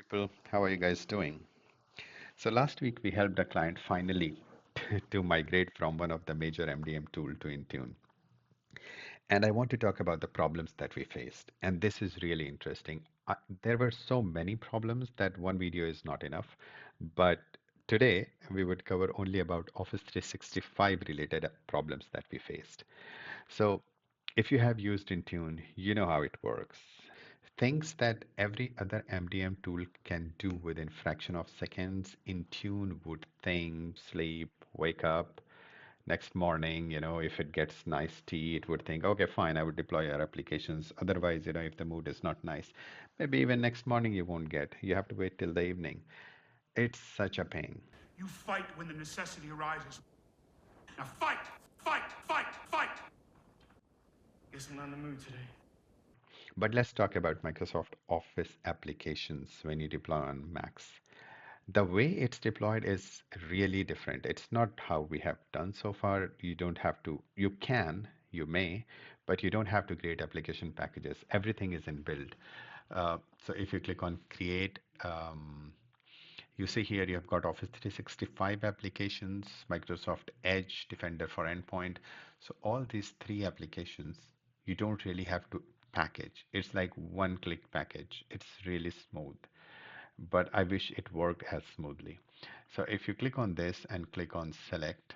people. How are you guys doing? So last week we helped a client finally to migrate from one of the major MDM tool to Intune. And I want to talk about the problems that we faced. And this is really interesting. There were so many problems that one video is not enough. But today we would cover only about Office 365 related problems that we faced. So if you have used Intune, you know how it works. Things that every other MDM tool can do within fraction of seconds, Intune would think, sleep, wake up. Next morning, if it gets nice tea, it would think, okay, fine, I would deploy your applications. Otherwise, if the mood is not nice, maybe even next morning you won't get. You have to wait till the evening. It's such a pain. You fight when the necessity arises. Now fight! Fight! Fight! Fight! Guess I'm not in the mood today. But let's talk about Microsoft Office applications when you deploy on Macs. The way it's deployed is really different. It's not how we have done so far. You don't have to, you can, you may, but you don't have to create application packages. Everything is in build. So if you click on create, you see here you have got Office 365 applications, Microsoft Edge, Defender for Endpoint. So all these three applications, you don't really have to package. It's like one click package. It's really smooth, but I wish it worked as smoothly. So if you click on this and click on select,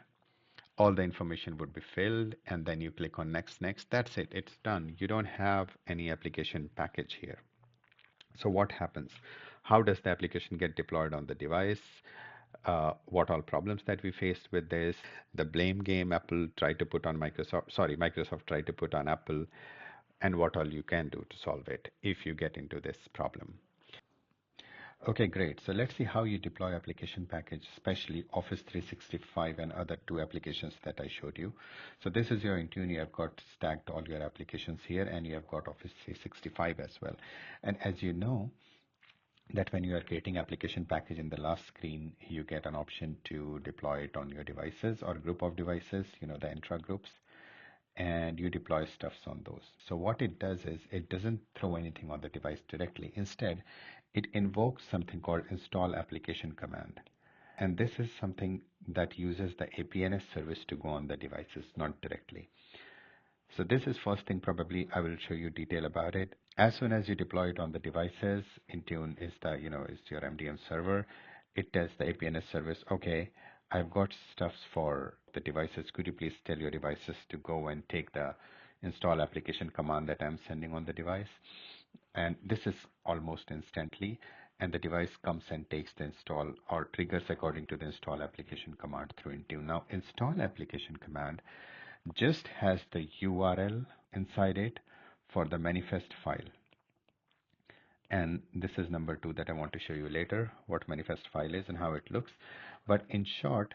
all the information would be filled, and then you click on next, next. That's it. It's done. You don't have any application package here. So what happens? How does the application get deployed on the device? What all problems that we faced with this? The blame game Apple tried to put on Microsoft, sorry, Microsoft tried to put on Apple, and what all you can do to solve it if you get into this problem. Okay, great. So let's see how you deploy application package, especially Office 365 and other two applications that I showed you. So this is your Intune. You have got stacked all your applications here, and you have got Office 365 as well. And as you know, that when you are creating application package in the last screen, you get an option to deploy it on your devices or group of devices, the intra groups, and you deploy stuffs on those. So what it does is it doesn't throw anything on the device directly. Instead, it invokes something called install application command. And this is something that uses the APNS service to go on the devices, not directly. So this is first thing, probably I will show you detail about it. As soon as you deploy it on the devices, Intune is is your MDM server. It tells the APNS service, okay, I've got stuffs for the devices. Could you please tell your devices to go and take the install application command that I'm sending on the device? And this is almost instantly, and the device comes and takes the install or triggers according to the install application command through Intune. Now, install application command just has the URL inside it for the manifest file. And this is number 2 that I want to show you later, what manifest file is and how it looks. But in short,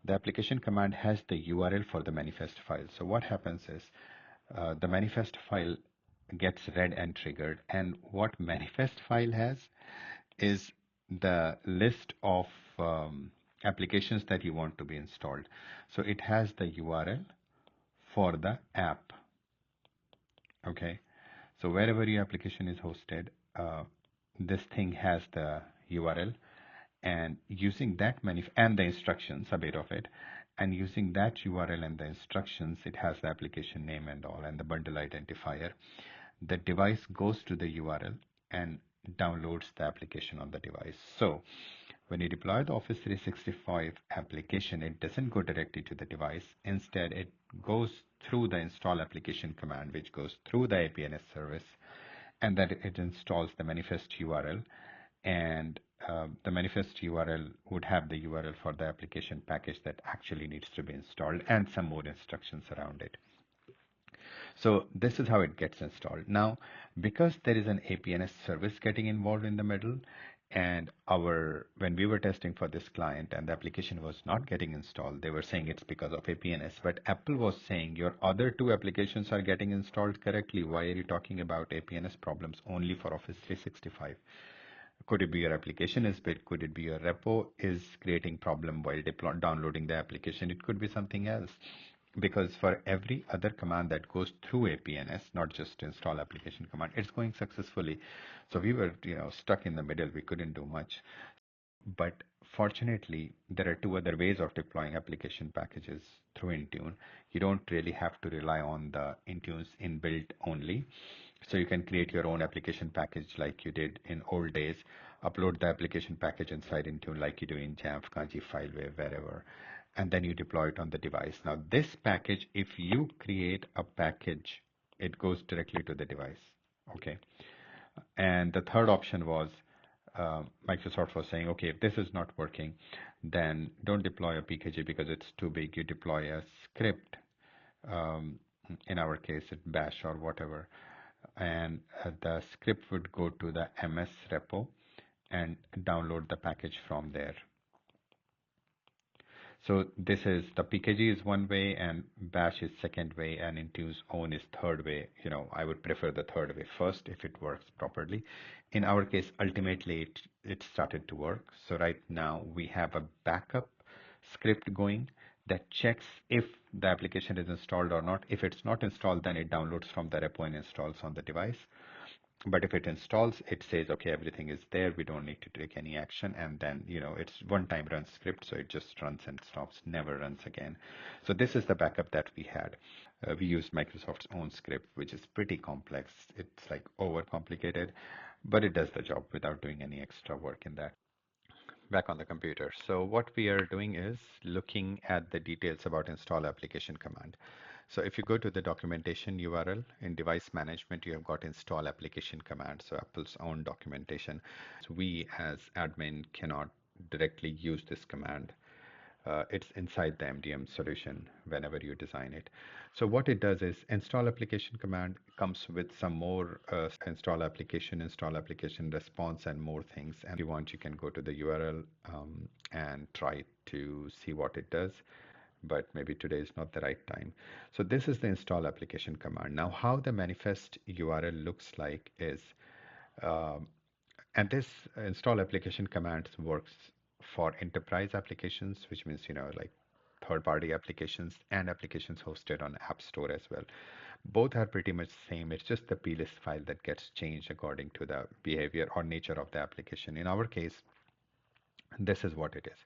the application command has the URL for the manifest file. So what happens is the manifest file gets read and triggered. And what manifest file has is the list of applications that you want to be installed. So it has the URL for the app. Okay, so wherever your application is hosted, this thing has the URL, and using that and the instructions, a bit of it, and using that URL and the instructions, it has the application name and all, and the bundle identifier. The device goes to the URL and downloads the application on the device. So when you deploy the Office 365 application, it doesn't go directly to the device. Instead, it goes through the install application command, which goes through the APNS service, and then it installs the manifest URL. And the manifest URL would have the URL for the application package that actually needs to be installed and some more instructions around it. So this is how it gets installed. Now, because there is an APNS service getting involved in the middle, and when we were testing for this client and the application was not getting installed, they were saying it's because of APNS. But Apple was saying your other two applications are getting installed correctly. Why are you talking about APNS problems only for Office 365? Could it be your application is big? Could it be your repo is creating problem while downloading the application? It could be something else. because for every other command that goes through APNS, not just install application command, it's going successfully. So we were, stuck in the middle. We couldn't do much. But fortunately, there are two other ways of deploying application packages through Intune. You don't really have to rely on the Intune's inbuilt only. So you can create your own application package like you did in old days, upload the application package inside Intune like you do in Jamf, Kanji, Fileware, wherever, and then you deploy it on the device. Now, this package, if you create a package, it goes directly to the device. Okay. And the third option was Microsoft was saying, okay, if this is not working, then don't deploy a PKG because it's too big. You deploy a script. Um, in our case, it bash or whatever. And the script would go to the MS repo and download the package from there. So this is the PKG is one way and bash is second way and Intune's own is third way. I would prefer the third way first if it works properly. In our case, ultimately it started to work. So right now we have a backup script going that checks if the application is installed or not. If it's not installed, then it downloads from the repo and installs on the device. But if it installs, it says, okay, everything is there. We don't need to take any action. And then, it's one-time run script, so it just runs and stops, never runs again. So this is the backup that we had. We used Microsoft's own script, which is pretty complex. It's like overcomplicated, but it does the job without doing any extra work in that. Back on the computer. So what we are doing is looking at the details about install application command. So if you go to the documentation URL in device management, you have got install application command. So Apple's own documentation. So we as admin cannot directly use this command. It's inside the MDM solution whenever you design it. So what it does is install application command comes with some more install application response and more things. And if you want, you can go to the URL and try to see what it does. But maybe today is not the right time. So this is the install application command. Now, how the manifest URL looks like is um, and this install application commands works for enterprise applications, which means, like third-party applications and applications hosted on App Store as well. Both are pretty much same. It's just the plist file that gets changed according to the behavior or nature of the application. In our case, this is what it is.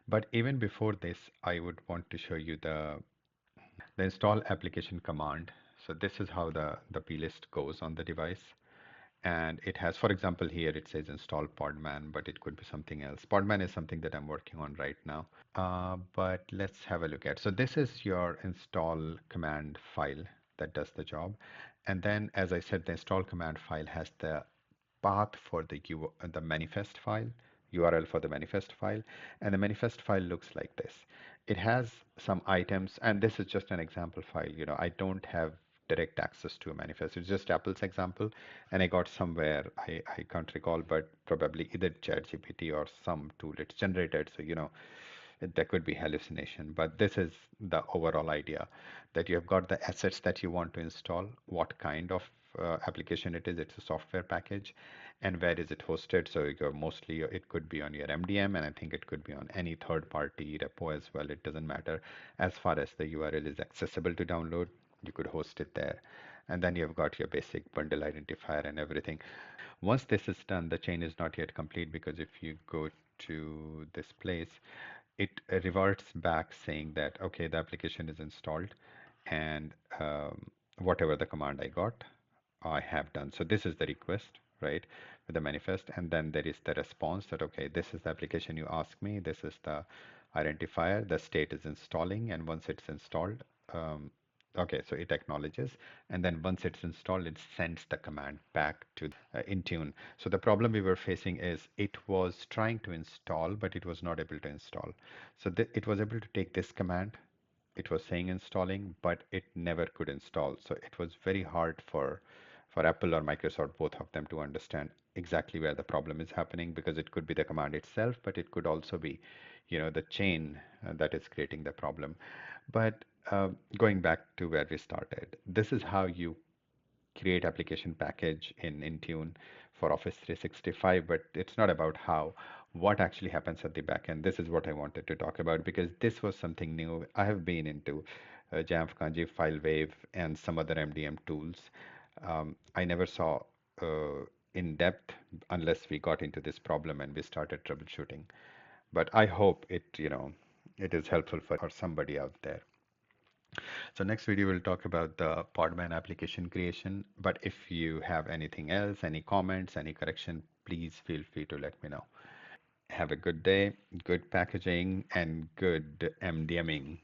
But even before this, I would want to show you the install application command. So this is how the plist goes on the device. And it has, for example, here it says install Podman, but it could be something else. Podman is something that I'm working on right now. But let's have a look at. So this is your install command file that does the job. And then, as I said, the install command file has the path for the manifest file, URL for the manifest file. And the manifest file looks like this. It has some items, and this is just an example file. I don't have direct access to a manifest. It's just Apple's example, and I got somewhere, I can't recall, but probably either ChatGPT or some tool it's generated. So, there could be hallucination, but this is the overall idea that you have got the assets that you want to install, what kind of application it is. It's a software package, and where is it hosted. So you're mostly, it could be on your MDM, and I think it could be on any third party repo as well. It doesn't matter. As far as the URL is accessible to download, you could host it there. And then you've got your basic bundle identifier and everything. Once this is done, the chain is not yet complete, because if you go to this place, it reverts back saying that, okay, the application is installed, and whatever the command I got, I have done. So this is the request, right, with the manifest. And then there is the response that, okay, this is the application you asked me. This is the identifier. The state is installing. And once it's installed, okay, so it acknowledges. And then once it's installed, it sends the command back to Intune. So the problem we were facing is it was trying to install, but it was not able to install. So it was able to take this command. It was saying installing, but it never could install. So it was very hard for Apple or Microsoft, both of them, to understand exactly where the problem is happening, because it could be the command itself, but it could also be, the chain that is creating the problem. But going back to where we started, this is how you create application package in Intune for Office 365, but it's not about how, what actually happens at the back end. This is what I wanted to talk about, because this was something new. I have been into Jamf, Kanji, FileWave, and some other MDM tools. I never saw in depth unless we got into this problem and we started troubleshooting. But I hope it is helpful for somebody out there. So next video we'll talk about the Podman application creation. But if you have anything else, any comments, any correction, please feel free to let me know. Have a good day, good packaging, and good MDMing.